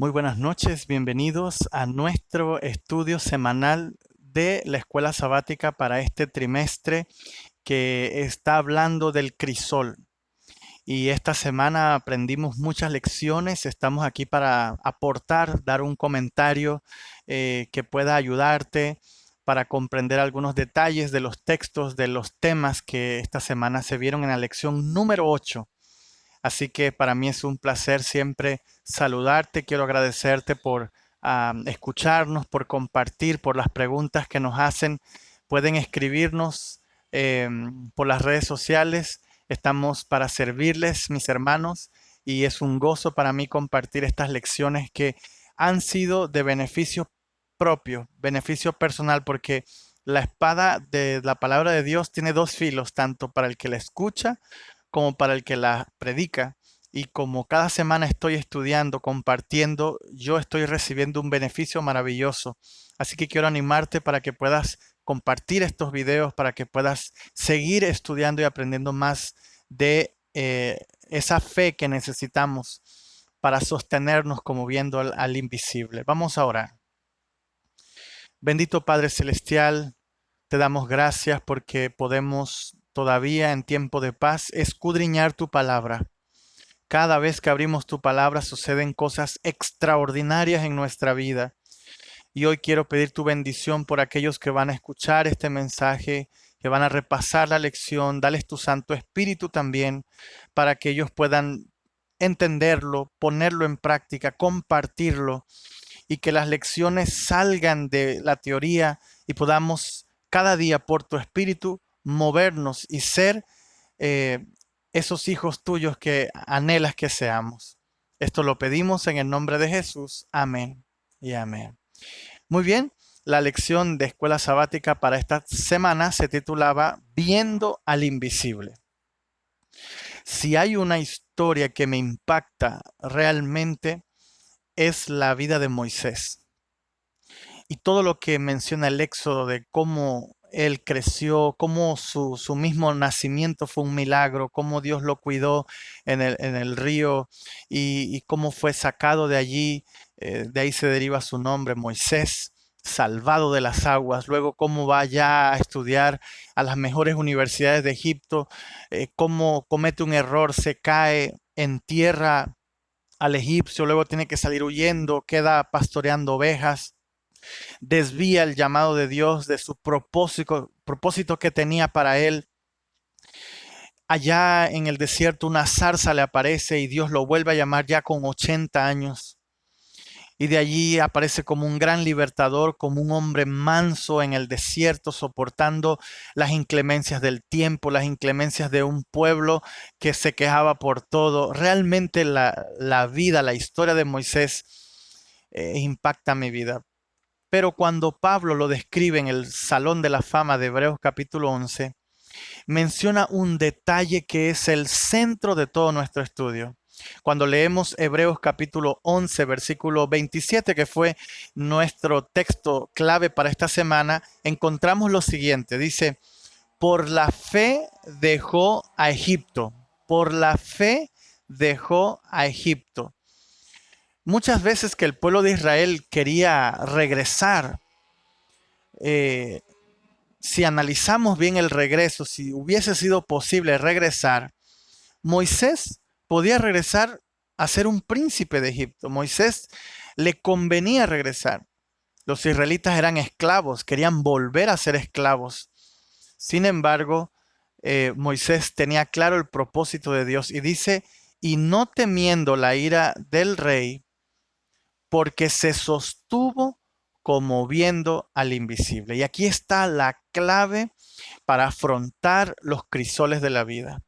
Muy buenas noches, bienvenidos a nuestro estudio semanal de la escuela sabática para este trimestre que está hablando del crisol. Y esta semana aprendimos muchas lecciones, estamos aquí para aportar, dar un comentario que pueda ayudarte para comprender algunos detalles de los textos, de los temas que esta semana se vieron en la lección número 8. Así que para mí es un placer siempre saludarte. Quiero agradecerte por escucharnos, por compartir, por las preguntas que nos hacen. Pueden escribirnos por las redes sociales. Estamos para servirles, mis hermanos, y es un gozo para mí compartir estas lecciones que han sido de beneficio propio, beneficio personal, porque la espada de la palabra de Dios tiene dos filos, tanto para el que la escucha como para el que la predica. Y como cada semana estoy estudiando, compartiendo, yo estoy recibiendo un beneficio maravilloso. Así que quiero animarte para que puedas compartir estos videos, para que puedas seguir estudiando y aprendiendo más de esa fe que necesitamos para sostenernos como viendo al invisible. Vamos a orar. Bendito Padre Celestial, te damos gracias porque podemos todavía en tiempo de paz escudriñar tu palabra. Cada vez que abrimos tu palabra suceden cosas extraordinarias en nuestra vida. Y hoy quiero pedir tu bendición por aquellos que van a escuchar este mensaje, que van a repasar la lección. Dales tu Santo Espíritu también para que ellos puedan entenderlo, ponerlo en práctica, compartirlo y que las lecciones salgan de la teoría y podamos cada día por tu Espíritu movernos y ser eh, esos hijos tuyos que anhelas que seamos. Esto lo pedimos en el nombre de Jesús. Amén y amén. Muy bien, la lección de escuela sabática para esta semana se titulaba Viendo al invisible. Si hay una historia que me impacta realmente es la vida de Moisés y todo lo que menciona el Éxodo de cómo él creció, cómo su mismo nacimiento fue un milagro, cómo Dios lo cuidó en el río y cómo fue sacado de allí, de ahí se deriva su nombre, Moisés, salvado de las aguas, luego cómo va ya a estudiar a las mejores universidades de Egipto, cómo comete un error, se cae en tierra al egipcio, luego tiene que salir huyendo, queda pastoreando ovejas, desvía el llamado de Dios de su propósito que tenía para él. Allá en el desierto una zarza le aparece y Dios lo vuelve a llamar ya con 80 años. Y de allí aparece como un gran libertador, como un hombre manso en el desierto, soportando las inclemencias del tiempo, las inclemencias de un pueblo que se quejaba por todo. Realmente la vida, la historia de Moisés impacta mi vida. Pero cuando Pablo lo describe en el Salón de la Fama de Hebreos capítulo 11, menciona un detalle que es el centro de todo nuestro estudio. Cuando leemos Hebreos capítulo 11, versículo 27, que fue nuestro texto clave para esta semana, encontramos lo siguiente. Dice, por la fe dejó a Egipto. Por la fe dejó a Egipto. Muchas veces que el pueblo de Israel quería regresar, eh, si analizamos bien el regreso, si hubiese sido posible regresar, Moisés podía regresar a ser un príncipe de Egipto. Moisés le convenía regresar. Los israelitas eran esclavos, querían volver a ser esclavos. Sin embargo, Moisés tenía claro el propósito de Dios y dice, y no temiendo la ira del rey, porque se sostuvo como viendo al invisible. Y aquí está la clave para afrontar los crisoles de la vida.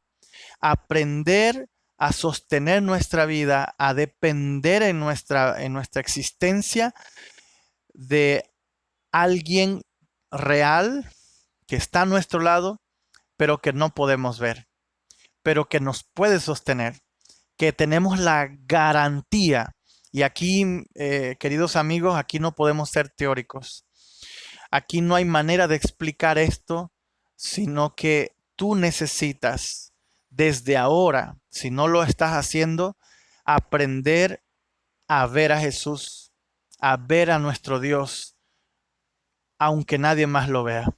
Aprender a sostener nuestra vida, a depender en nuestra existencia de alguien real que está a nuestro lado, pero que no podemos ver, pero que nos puede sostener, que tenemos la garantía. Y aquí, queridos amigos, aquí no podemos ser teóricos. Aquí no hay manera de explicar esto, sino que tú necesitas desde ahora, si no lo estás haciendo, aprender a ver a Jesús, a ver a nuestro Dios, aunque nadie más lo vea.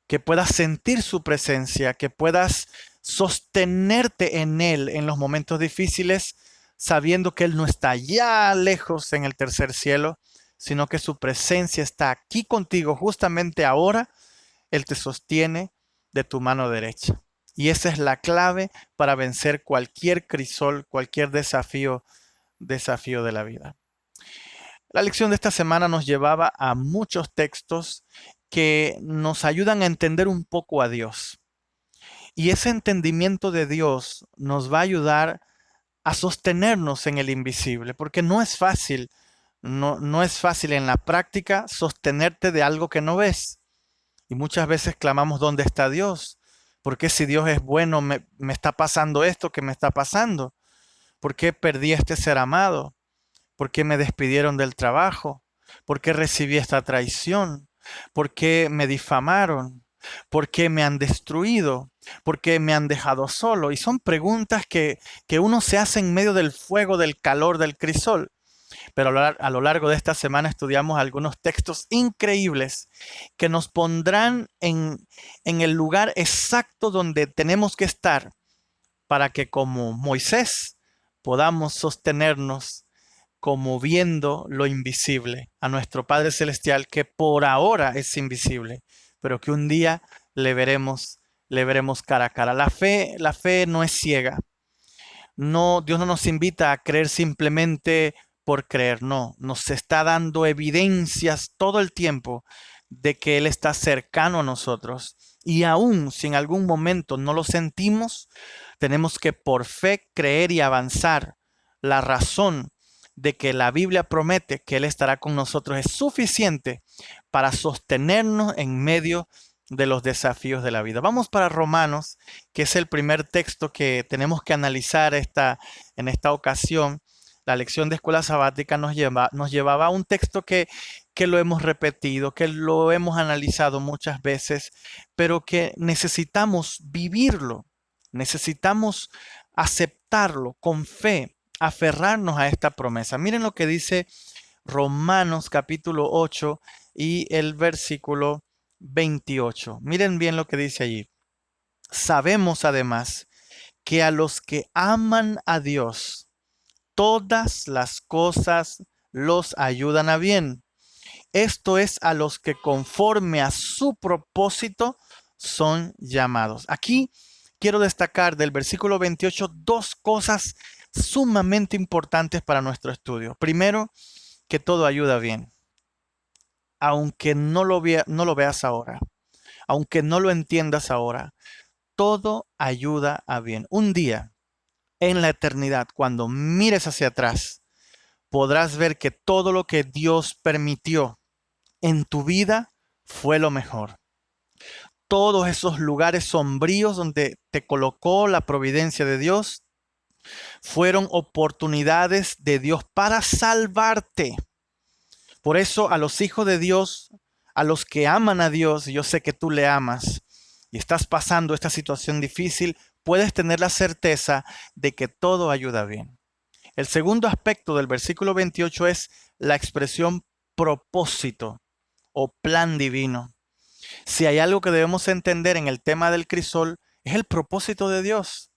Que puedas sentir su presencia, que puedas sostenerte en Él en los momentos difíciles, sabiendo que Él no está allá lejos en el tercer cielo, sino que su presencia está aquí contigo justamente ahora. Él te sostiene de tu mano derecha. Y esa es la clave para vencer cualquier crisol, cualquier desafío de la vida. La lección de esta semana nos llevaba a muchos textos que nos ayudan a entender un poco a Dios. Y ese entendimiento de Dios nos va a ayudar a sostenernos en el invisible, porque no es fácil, no es fácil en la práctica sostenerte de algo que no ves. Y muchas veces clamamos, ¿dónde está Dios? ¿Por qué si Dios es bueno me está pasando esto que me está pasando? ¿Por qué perdí a este ser amado? ¿Por qué me despidieron del trabajo? ¿Por qué recibí esta traición? ¿Por qué me difamaron? ¿Por qué me han destruido? ¿Por qué me han dejado solo? Y son preguntas que uno se hace en medio del fuego, del calor del crisol. Pero a lo largo de esta semana estudiamos algunos textos increíbles que nos pondrán en el lugar exacto donde tenemos que estar para que como Moisés podamos sostenernos como viendo lo invisible a nuestro Padre Celestial, que por ahora es invisible, pero que un día le veremos cara a cara. La fe no es ciega. No, Dios no nos invita a creer simplemente por creer, no, nos está dando evidencias todo el tiempo de que Él está cercano a nosotros. Y aún si en algún momento no lo sentimos, tenemos que por fe creer y avanzar. La razón de que la Biblia promete que Él estará con nosotros es suficiente para sostenernos en medio de los desafíos de la vida. Vamos para Romanos, que es el primer texto que tenemos que analizar en esta ocasión. La lección de escuela sabática nos llevaba a un texto que lo hemos repetido, que lo hemos analizado muchas veces, pero que necesitamos vivirlo, necesitamos aceptarlo con fe, aferrarnos a esta promesa. Miren lo que dice Romanos capítulo 8 y el versículo 28. Miren bien lo que dice allí. Sabemos además que a los que aman a Dios, todas las cosas los ayudan a bien. Esto es a los que conforme a su propósito son llamados. Aquí quiero destacar del versículo 28 dos cosas sumamente importantes para nuestro estudio. Primero, que todo ayuda bien, aunque no lo veas ahora, aunque no lo entiendas ahora, todo ayuda a bien. Un día, en la eternidad, cuando mires hacia atrás, podrás ver que todo lo que Dios permitió en tu vida fue lo mejor. Todos esos lugares sombríos donde te colocó la providencia de Dios fueron oportunidades de Dios para salvarte. Por eso a los hijos de Dios, a los que aman a Dios, yo sé que tú le amas y estás pasando esta situación difícil, puedes tener la certeza de que todo ayuda bien. El segundo aspecto del versículo 28 es la expresión propósito o plan divino. Si hay algo que debemos entender en el tema del crisol, es el propósito de Dios.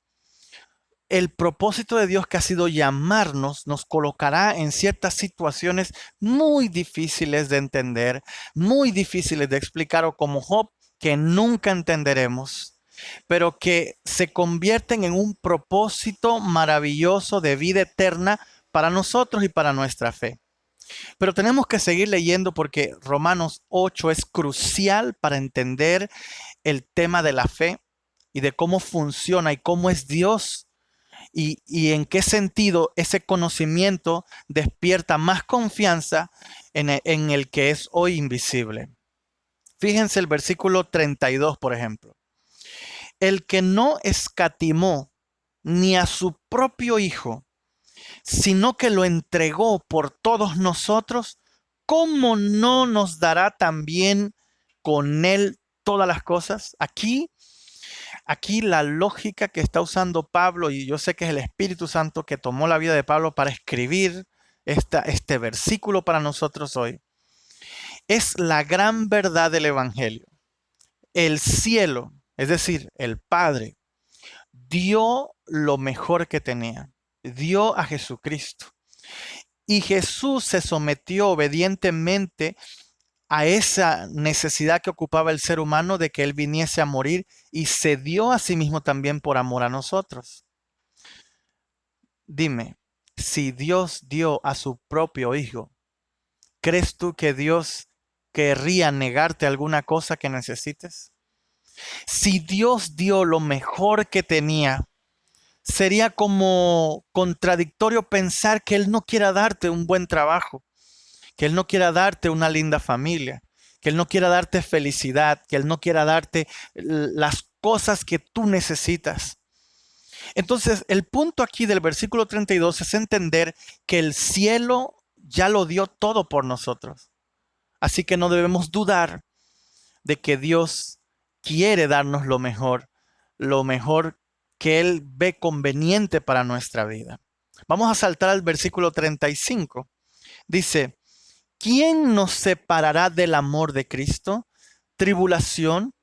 El propósito de Dios que ha sido llamarnos nos colocará en ciertas situaciones muy difíciles de entender, muy difíciles de explicar o como Job que nunca entenderemos, pero que se convierten en un propósito maravilloso de vida eterna para nosotros y para nuestra fe. Pero tenemos que seguir leyendo porque Romanos 8 es crucial para entender el tema de la fe y de cómo funciona y cómo es Dios y en qué sentido ese conocimiento despierta más confianza en el que es hoy invisible. Fíjense el versículo 32, por ejemplo. El que no escatimó ni a su propio Hijo, sino que lo entregó por todos nosotros, ¿cómo no nos dará también con Él todas las cosas? Aquí la lógica que está usando Pablo, y yo sé que es el Espíritu Santo que tomó la vida de Pablo para escribir este versículo para nosotros hoy, es la gran verdad del Evangelio. El cielo, es decir, el Padre, dio lo mejor que tenía, dio a Jesucristo. Y Jesús se sometió obedientemente a esa necesidad que ocupaba el ser humano de que Él viniese a morir y se dio a sí mismo también por amor a nosotros. Dime, si Dios dio a su propio Hijo, ¿crees tú que Dios querría negarte alguna cosa que necesites? Si Dios dio lo mejor que tenía, sería como contradictorio pensar que Él no quiera darte un buen trabajo, que Él no quiera darte una linda familia, que Él no quiera darte felicidad, que Él no quiera darte las cosas que tú necesitas. Entonces, el punto aquí del versículo 32 es entender que el cielo ya lo dio todo por nosotros. Así que no debemos dudar de que Dios quiere darnos lo mejor que Él ve conveniente para nuestra vida. Vamos a saltar al versículo 35. Dice, ¿quién nos separará del amor de Cristo? ¿Tribulación,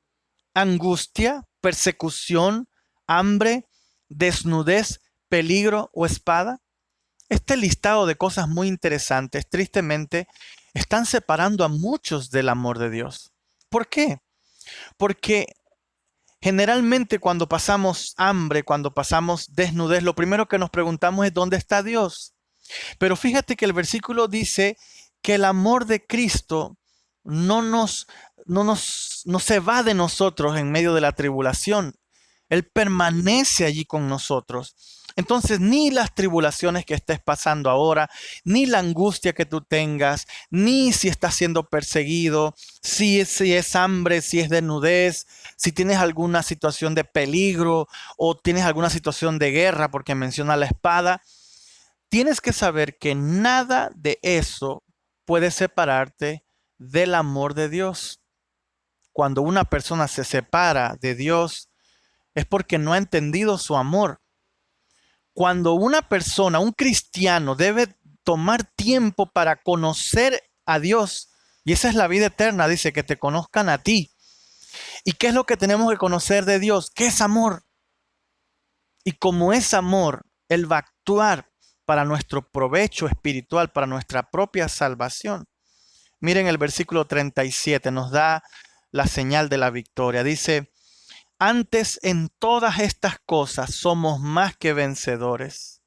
angustia, persecución, hambre, desnudez, peligro o espada? Este listado de cosas muy interesantes, tristemente, están separando a muchos del amor de Dios. ¿Por qué? Porque generalmente cuando pasamos hambre, cuando pasamos desnudez, lo primero que nos preguntamos es ¿dónde está Dios? Pero fíjate que el versículo dice que el amor de Cristo no se va de nosotros en medio de la tribulación. Él permanece allí con nosotros. Entonces, ni las tribulaciones que estés pasando ahora, ni la angustia que tú tengas, ni si estás siendo perseguido, si es hambre, si es desnudez, si tienes alguna situación de peligro o tienes alguna situación de guerra, porque menciona la espada, tienes que saber que nada de eso puede separarte del amor de Dios. Cuando una persona se separa de Dios, es porque no ha entendido su amor. Cuando una persona, un cristiano, debe tomar tiempo para conocer a Dios, y esa es la vida eterna, dice, que te conozcan a ti. ¿Y qué es lo que tenemos que conocer de Dios? ¿Qué es amor? Y como es amor, Él va a actuar para nuestro provecho espiritual, para nuestra propia salvación. Miren el versículo 37, nos da la señal de la victoria. Dice, antes en todas estas cosas somos más que vencedores.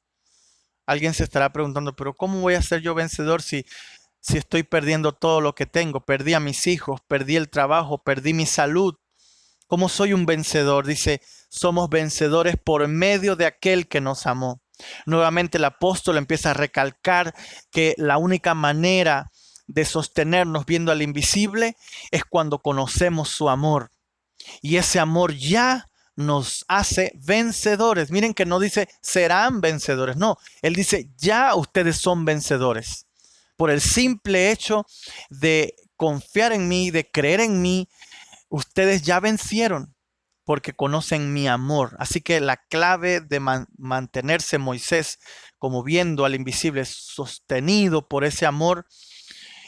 Alguien se estará preguntando, pero ¿cómo voy a ser yo vencedor si estoy perdiendo todo lo que tengo? Perdí a mis hijos, perdí el trabajo, perdí mi salud. ¿Cómo soy un vencedor? Dice, somos vencedores por medio de aquel que nos amó. Nuevamente el apóstol empieza a recalcar que la única manera de sostenernos viendo al invisible es cuando conocemos su amor. Y ese amor ya nos hace vencedores. Miren que no dice serán vencedores, no. Él dice ya ustedes son vencedores. Por el simple hecho de confiar en mí, de creer en mí, ustedes ya vencieron porque conocen mi amor. Así que la clave de mantenerse Moisés como viendo al invisible sostenido por ese amor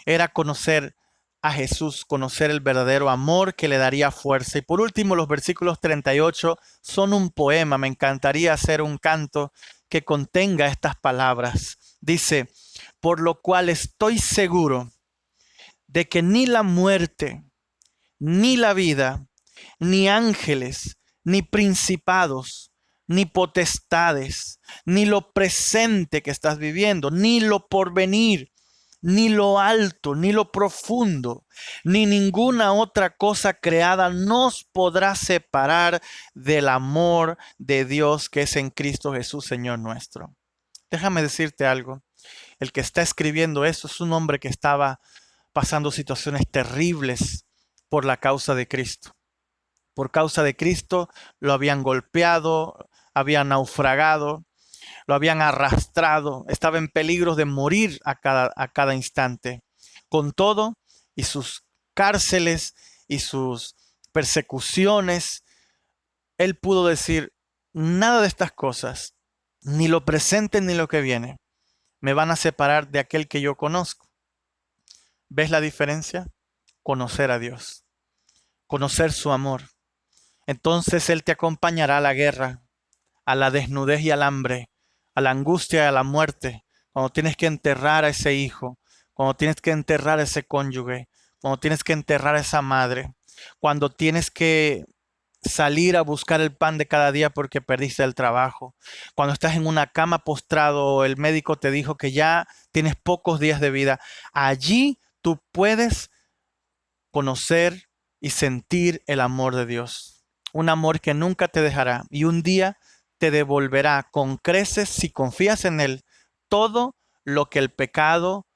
era conocer a Jesús, conocer el verdadero amor que le daría fuerza. Y por último, los versículos 38 son un poema. Me encantaría hacer un canto que contenga estas palabras. Dice, por lo cual estoy seguro de que ni la muerte, ni la vida, ni ángeles, ni principados, ni potestades, ni lo presente que estás viviendo, ni lo porvenir, ni lo alto, ni lo profundo, ni ninguna otra cosa creada nos podrá separar del amor de Dios que es en Cristo Jesús, Señor nuestro. Déjame decirte algo. El que está escribiendo eso es un hombre que estaba pasando situaciones terribles por la causa de Cristo. Por causa de Cristo lo habían golpeado, habían naufragado, lo habían arrastrado, estaba en peligro de morir a cada instante. Con todo, y sus cárceles y sus persecuciones, él pudo decir, nada de estas cosas, ni lo presente ni lo que viene, me van a separar de aquel que yo conozco? ¿Ves la diferencia? Conocer a Dios, conocer su amor. Entonces Él te acompañará a la guerra, a la desnudez y al hambre, a la angustia y a la muerte, cuando tienes que enterrar a ese hijo, cuando tienes que enterrar a ese cónyuge, cuando tienes que enterrar a esa madre, cuando tienes que salir a buscar el pan de cada día porque perdiste el trabajo, cuando estás en una cama postrado, el médico te dijo que ya tienes pocos días de vida. Allí tú puedes conocer y sentir el amor de Dios, un amor que nunca te dejará y un día te devolverá con creces si confías en Él todo lo que el pecado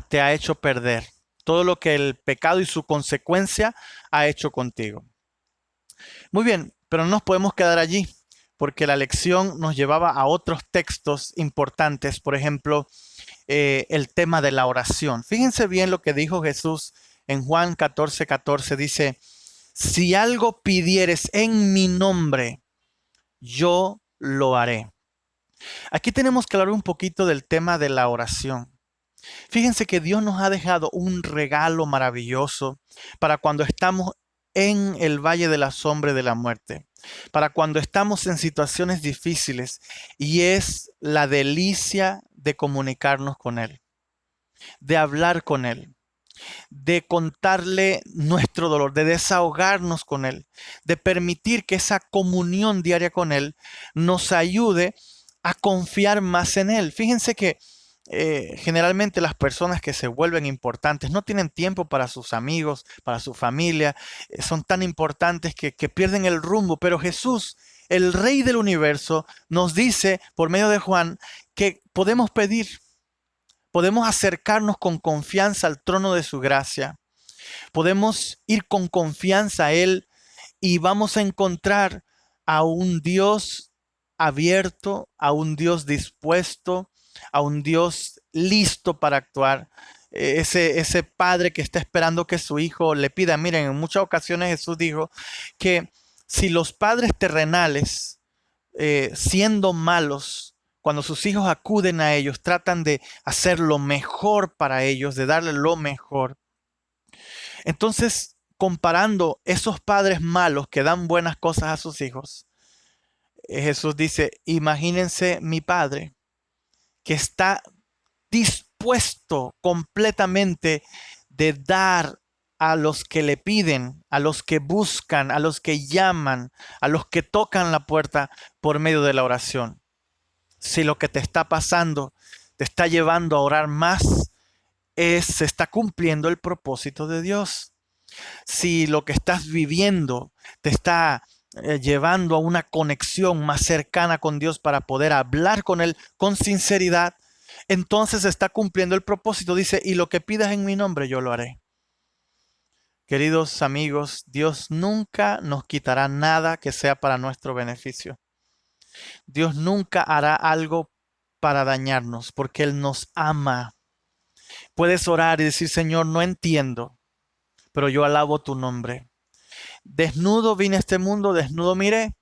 te ha hecho perder, todo lo que el pecado y su consecuencia ha hecho contigo. Muy bien, pero no nos podemos quedar allí, porque la lección nos llevaba a otros textos importantes, por ejemplo, el tema de la oración. Fíjense bien lo que dijo Jesús en Juan 14:14, dice, si algo pidieres en mi nombre, yo lo haré. Aquí tenemos que hablar un poquito del tema de la oración. Fíjense que Dios nos ha dejado un regalo maravilloso para cuando estamos en el valle de la sombra de la muerte, para cuando estamos en situaciones difíciles, y es la delicia de comunicarnos con Él, de hablar con Él, de contarle nuestro dolor, de desahogarnos con Él, de permitir que esa comunión diaria con Él nos ayude a confiar más en Él. Fíjense que generalmente las personas que se vuelven importantes no tienen tiempo para sus amigos, para su familia, son tan importantes que pierden el rumbo, pero Jesús, el Rey del universo, nos dice por medio de Juan que podemos pedir, podemos acercarnos con confianza al trono de su gracia, podemos ir con confianza a Él y vamos a encontrar a un Dios abierto, a un Dios dispuesto, a un Dios listo para actuar. Ese padre que está esperando que su hijo le pida. Miren, en muchas ocasiones Jesús dijo que si los padres terrenales, siendo malos, cuando sus hijos acuden a ellos, tratan de hacer lo mejor para ellos, de darle lo mejor. Entonces, comparando esos padres malos que dan buenas cosas a sus hijos, Jesús dice, imagínense mi Padre que está dispuesto completamente de dar a los que le piden, a los que buscan, a los que llaman, a los que tocan la puerta por medio de la oración. Si lo que te está pasando te está llevando a orar más, se está cumpliendo el propósito de Dios. Si lo que estás viviendo te está llevando a una conexión más cercana con Dios para poder hablar con Él con sinceridad, entonces está cumpliendo el propósito. Dice, y lo que pidas en mi nombre, yo lo haré. Queridos amigos, Dios nunca nos quitará nada que sea para nuestro beneficio. Dios nunca hará algo para dañarnos, porque Él nos ama. Puedes orar y decir, Señor, no entiendo, pero yo alabo tu nombre. Desnudo vine a este mundo, desnudo miré.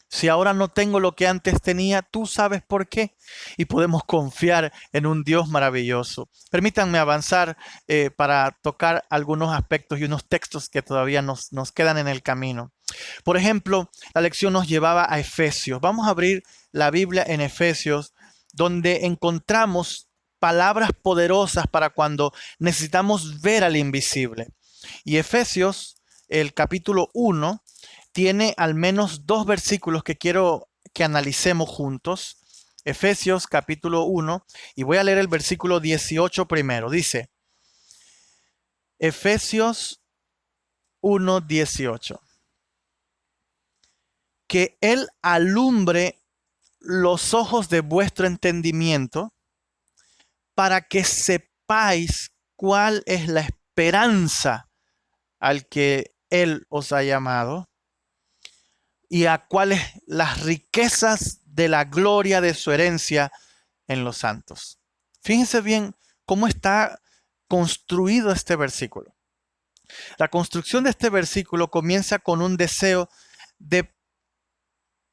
Si ahora no tengo lo que antes tenía, tú sabes por qué. Y podemos confiar en un Dios maravilloso. Permítanme avanzar para tocar algunos aspectos y unos textos que todavía nos quedan en el camino. Por ejemplo, la lección nos llevaba a Efesios. Vamos a abrir la Biblia en Efesios, donde encontramos palabras poderosas para cuando necesitamos ver al invisible. Y Efesios, el capítulo 1, tiene al menos dos versículos que quiero que analicemos juntos. Efesios capítulo 1, y voy a leer el versículo 18 primero. Dice, Efesios 1:18, que Él alumbre los ojos de vuestro entendimiento para que sepáis cuál es la esperanza al que Él os ha llamado y a cuáles las riquezas de la gloria de su herencia en los santos. Fíjense bien cómo está construido este versículo. La construcción de este versículo comienza con un deseo de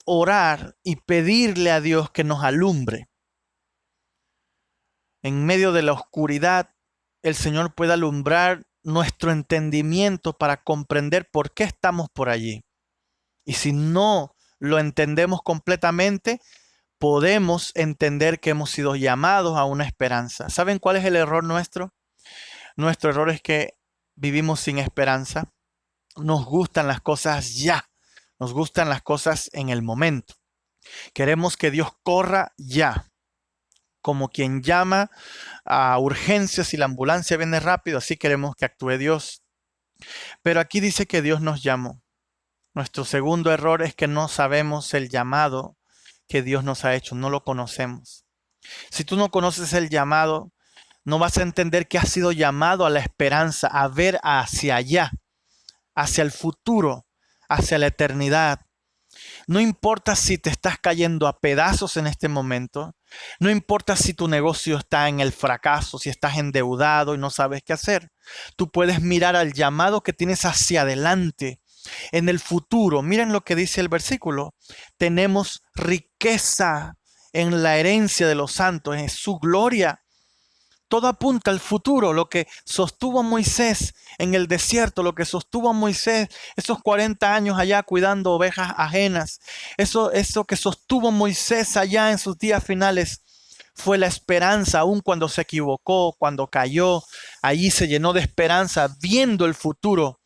orar y pedirle a Dios que nos alumbre. en medio de la oscuridad, el Señor pueda alumbrar nuestro entendimiento para comprender por qué estamos por allí. Y si no lo entendemos completamente, podemos entender que hemos sido llamados a una esperanza. ¿Saben cuál es el error nuestro? Nuestro error es que vivimos sin esperanza. Nos gustan las cosas ya. Nos gustan las cosas en el momento. Queremos que Dios corra ya. Como quien llama a urgencias y la ambulancia viene rápido, así queremos que actúe Dios. Pero aquí dice que Dios nos llamó. Nuestro segundo error es que no sabemos el llamado que Dios nos ha hecho, no lo conocemos. Si tú no conoces el llamado, no vas a entender que has sido llamado a la esperanza, a ver hacia allá, hacia el futuro, hacia la eternidad. No importa si te estás cayendo a pedazos en este momento, no importa si tu negocio está en el fracaso, si estás endeudado y no sabes qué hacer. Tú puedes mirar al llamado que tienes hacia adelante, en el futuro. Miren lo que dice el versículo. Tenemos riqueza en la herencia de los santos, en su gloria. Todo apunta al futuro, lo que sostuvo a Moisés en el desierto, lo que sostuvo a Moisés esos 40 años allá cuidando ovejas ajenas, eso que sostuvo a Moisés allá en sus días finales fue la esperanza, aun cuando se equivocó, cuando cayó, allí se llenó de esperanza, viendo el futuro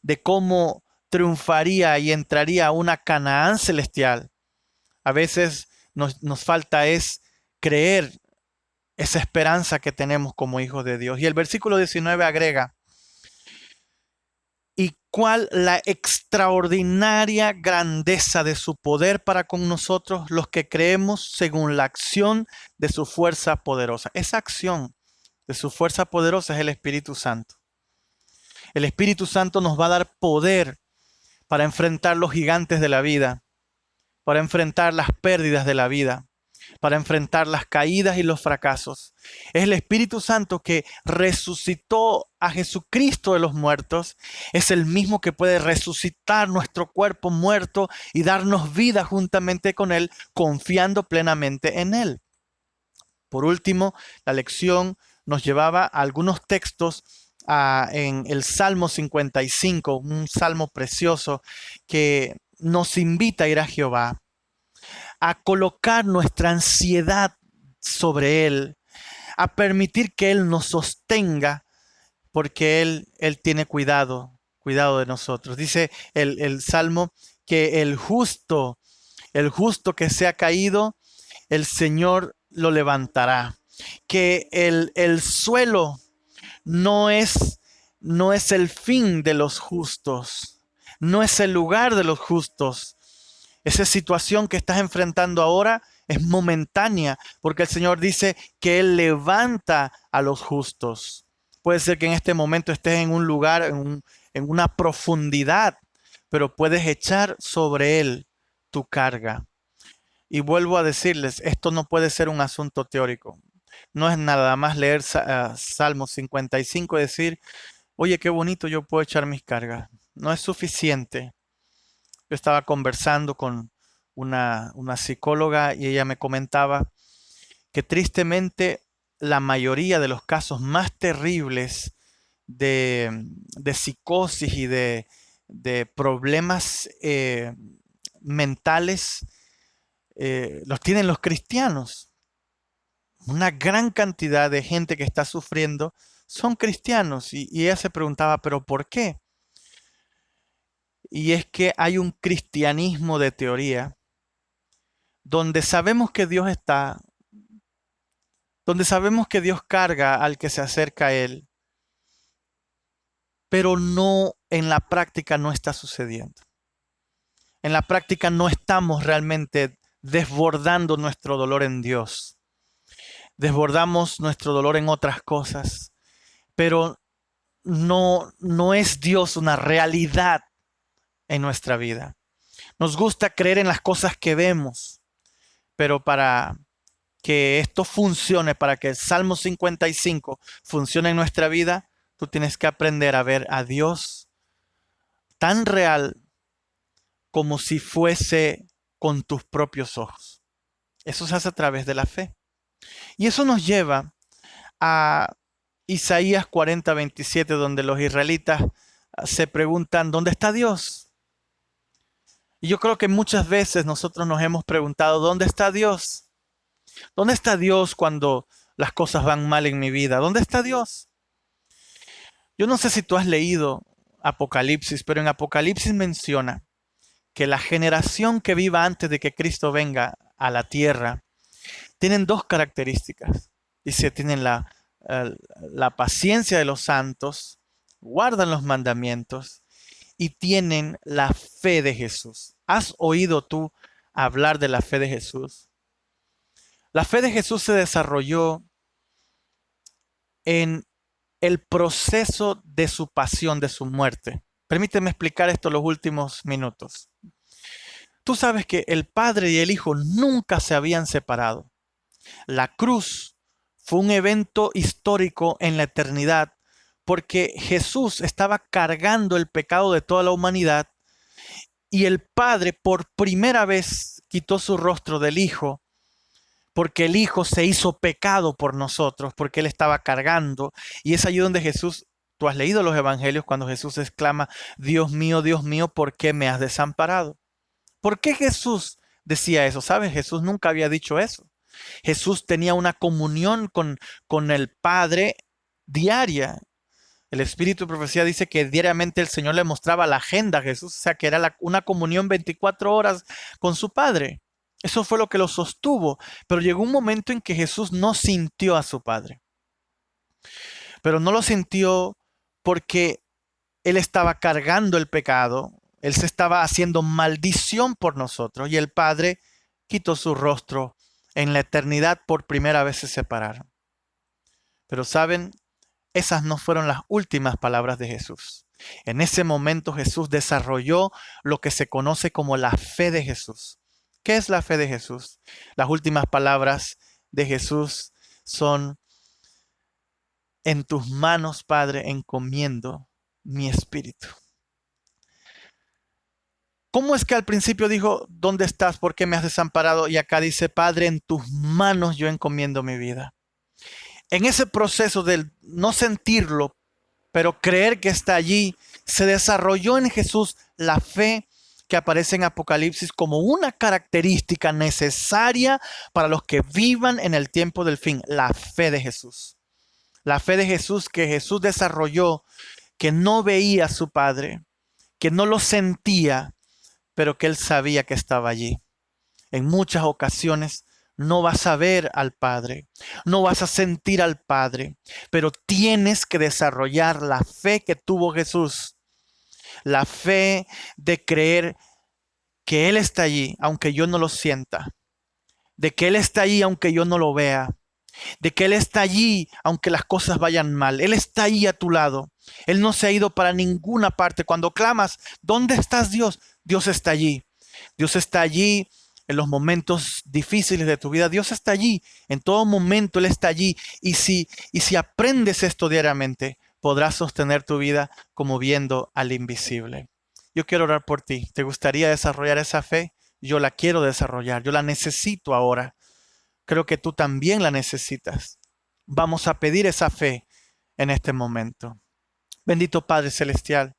de cómo triunfaría y entraría a una Canaán celestial. A veces nos falta es creer esa esperanza que tenemos como hijos de Dios. Y el versículo 19 agrega, y cuál la extraordinaria grandeza de su poder para con nosotros, los que creemos según la acción de su fuerza poderosa. Esa acción de su fuerza poderosa es el Espíritu Santo. El Espíritu Santo nos va a dar poder para enfrentar los gigantes de la vida, para enfrentar las pérdidas de la vida, para enfrentar las caídas y los fracasos. Es el Espíritu Santo que resucitó a Jesucristo de los muertos. Es el mismo que puede resucitar nuestro cuerpo muerto y darnos vida juntamente con Él, confiando plenamente en Él. Por último, la lección nos llevaba a algunos textos en el Salmo 55, un salmo precioso que nos invita a ir a Jehová, a colocar nuestra ansiedad sobre Él, a permitir que Él nos sostenga, porque Él tiene cuidado de nosotros. Dice el Salmo que el justo que se ha caído, el Señor lo levantará. Que el suelo no es el fin de los justos, no es el lugar de los justos. Esa situación que estás enfrentando ahora es momentánea, porque el Señor dice que Él levanta a los justos. Puede ser que en este momento estés en un lugar, en una profundidad, pero puedes echar sobre Él tu carga. Y vuelvo a decirles, esto no puede ser un asunto teórico. No es nada más leer Salmo 55 y decir, oye, qué bonito, yo puedo echar mis cargas. No es suficiente. Yo estaba conversando con una psicóloga y ella me comentaba que tristemente la mayoría de los casos más terribles de psicosis y de problemas mentales los tienen los cristianos. Una gran cantidad de gente que está sufriendo son cristianos y ella se preguntaba, ¿pero por qué? Y es que hay un cristianismo de teoría donde sabemos que Dios está, donde sabemos que Dios carga al que se acerca a Él, pero no, en la práctica no está sucediendo. En la práctica no estamos realmente desbordando nuestro dolor en Dios. Desbordamos nuestro dolor en otras cosas, pero no es Dios una realidad en nuestra vida. Nos gusta creer en las cosas que vemos, pero para que esto funcione, para que el Salmo 55 funcione en nuestra vida, tú tienes que aprender a ver a Dios tan real como si fuese con tus propios ojos. Eso se hace a través de la fe. Y eso nos lleva a Isaías 40:27, donde los israelitas se preguntan, ¿dónde está Dios? Y yo creo que muchas veces nosotros nos hemos preguntado, ¿dónde está Dios? ¿Dónde está Dios cuando las cosas van mal en mi vida? ¿Dónde está Dios? Yo no sé si tú has leído Apocalipsis, pero en Apocalipsis menciona que la generación que viva antes de que Cristo venga a la tierra tienen dos características. Dice, tienen la paciencia de los santos, guardan los mandamientos y tienen la fe de Jesús. ¿Has oído tú hablar de la fe de Jesús? La fe de Jesús se desarrolló en el proceso de su pasión, de su muerte. Permíteme explicar esto los últimos minutos. Tú sabes que el Padre y el Hijo nunca se habían separado. La cruz fue un evento histórico en la eternidad porque Jesús estaba cargando el pecado de toda la humanidad y el Padre por primera vez quitó su rostro del Hijo porque el Hijo se hizo pecado por nosotros, porque Él estaba cargando. Y es allí donde Jesús, tú has leído los evangelios cuando Jesús exclama, Dios mío, ¿por qué me has desamparado? ¿Por qué Jesús decía eso? ¿Sabes? Jesús nunca había dicho eso. Jesús tenía una comunión con el Padre diaria. El Espíritu de Profecía dice que diariamente el Señor le mostraba la agenda a Jesús, o sea que era una comunión 24 horas con su Padre. Eso fue lo que lo sostuvo, pero llegó un momento en que Jesús no sintió a su Padre. Pero no lo sintió porque Él estaba cargando el pecado, Él se estaba haciendo maldición por nosotros y el Padre quitó su rostro. En la eternidad por primera vez se separaron. Pero saben, esas no fueron las últimas palabras de Jesús. En ese momento Jesús desarrolló lo que se conoce como la fe de Jesús. ¿Qué es la fe de Jesús? Las últimas palabras de Jesús son, en tus manos, Padre, encomiendo mi espíritu. ¿Cómo es que al principio dijo, ¿dónde estás? ¿Por qué me has desamparado? Y acá dice, Padre, en tus manos yo encomiendo mi vida. En ese proceso de no sentirlo, pero creer que está allí, se desarrolló en Jesús la fe que aparece en Apocalipsis como una característica necesaria para los que vivan en el tiempo del fin, la fe de Jesús. La fe de Jesús que Jesús desarrolló, que no veía a su Padre, que no lo sentía, pero que él sabía que estaba allí. En muchas ocasiones no vas a ver al Padre, no vas a sentir al Padre, pero tienes que desarrollar la fe que tuvo Jesús. La fe de creer que Él está allí, aunque yo no lo sienta. De que Él está allí, aunque yo no lo vea. De que Él está allí, aunque las cosas vayan mal. Él está ahí a tu lado. Él no se ha ido para ninguna parte. Cuando clamas, ¿dónde estás, Dios? Dios está allí. Dios está allí en los momentos difíciles de tu vida. Dios está allí. En todo momento Él está allí. Y si aprendes esto diariamente, podrás sostener tu vida como viendo al invisible. Yo quiero orar por ti. ¿Te gustaría desarrollar esa fe? Yo la quiero desarrollar. Yo la necesito ahora. Creo que tú también la necesitas. Vamos a pedir esa fe en este momento. Bendito Padre Celestial,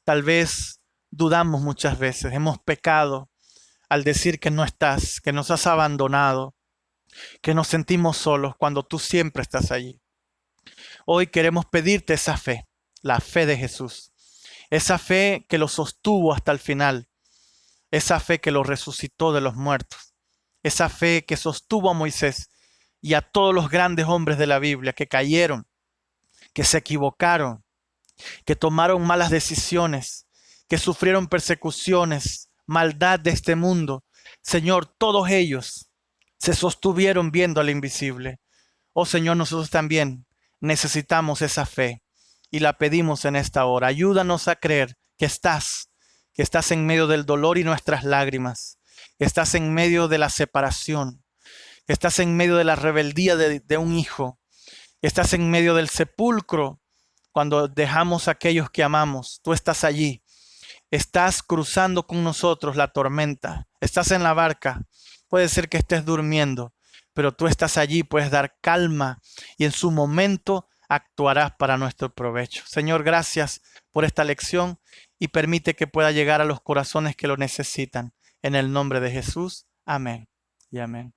tal vez dudamos muchas veces, hemos pecado al decir que no estás, que nos has abandonado, que nos sentimos solos cuando tú siempre estás allí. Hoy queremos pedirte esa fe, la fe de Jesús, esa fe que lo sostuvo hasta el final, esa fe que lo resucitó de los muertos, esa fe que sostuvo a Moisés y a todos los grandes hombres de la Biblia que cayeron, que se equivocaron, que tomaron malas decisiones, que sufrieron persecuciones, maldad de este mundo. Señor, todos ellos se sostuvieron viendo al invisible. Oh Señor, nosotros también necesitamos esa fe y la pedimos en esta hora. Ayúdanos a creer que estás en medio del dolor y nuestras lágrimas, que estás en medio de la separación, que estás en medio de la rebeldía de un hijo, que estás en medio del sepulcro cuando dejamos a aquellos que amamos. Tú estás allí. Estás cruzando con nosotros la tormenta. Estás en la barca. Puede ser que estés durmiendo, pero tú estás allí, puedes dar calma y en su momento actuarás para nuestro provecho. Señor, gracias por esta lección y permite que pueda llegar a los corazones que lo necesitan. En el nombre de Jesús, amén y amén.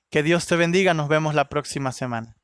Que Dios te bendiga, nos vemos la próxima semana.